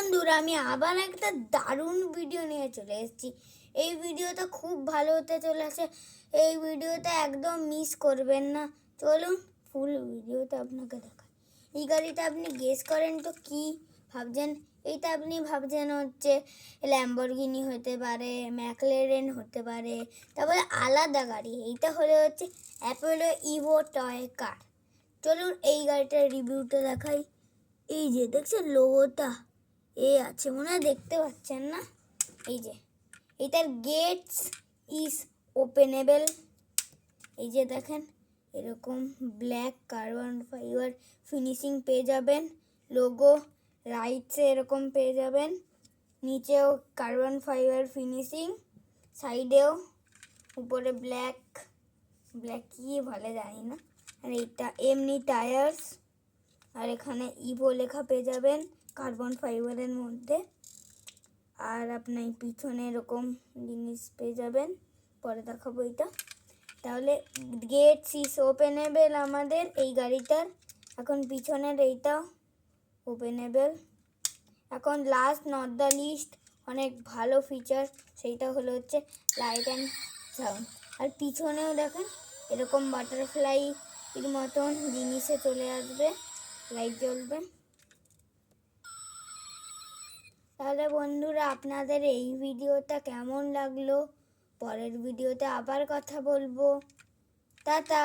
বন্ধুরা, আমি আবার একটা দারুণ ভিডিও নিয়ে চলে এসেছি। এই ভিডিওটা খুব ভালো হতে চলেছে। এই ভিডিওটা একদম মিস করবেন না। চলুন ফুল ভিডিওটা আপনাকে দেখাই। এই গাড়িটা আপনি গেস করেন তো কি ভাবছেন? এইটা আপনি ভাবছেন হচ্ছে ল্যাম্বরগিনি হতে পারে, ম্যাকলারেন হতে পারে, তারপরে আলাদা গাড়ি। এইটা হলে হচ্ছে অ্যাপোলো ইভো টয় কার। চলুন এই গাড়িটার রিভিউটা দেখাই। এই যে দেখছেন লোগোটা আছে মনে হয়, দেখতে পাচ্ছেন না? এই যে এটার গেটস ইজ ওপেনেবল। এই যে দেখেন এরকম ব্ল্যাক কার্বন ফাইবার ফিনিশিং পেয়ে যাবেন। লোগো রাইটসে এরকম পেয়ে যাবেন, নিচেও কার্বন ফাইবার ফিনিশিং, সাইডেও, উপরে ব্ল্যাক কি ভালো জানি না। আর এইটা এমনি টায়ার্স, আর এখানে ইভো লেখা পেয়ে যাবেন কার্বন ফাইবারের মধ্যে। আর আপনার পিছনে এরকম জিনিস পেয়ে যাবেন, পরে দেখাবো এটা। তাহলে গেট ইজ ওপেনেবল আমাদের এই গাড়িটার। এখন পিছনের এইটা ওপেনেবল। এখন লাস্ট নট দ্য লিস্ট অনেক ভালো ফিচার, সেইটা হলো হচ্ছে লাইট অ্যান্ড সাউন্ড। আর পিছনেও দেখেন এরকম বাটারফ্লাই এর মতন জিনিসে চলে আসবে, লাইট জ্বলবে। তাহলে বন্ধুরা, আপনাদের এই ভিডিওটা কেমন লাগলো? পরের ভিডিওতে আবার কথা বলবো। টাটা।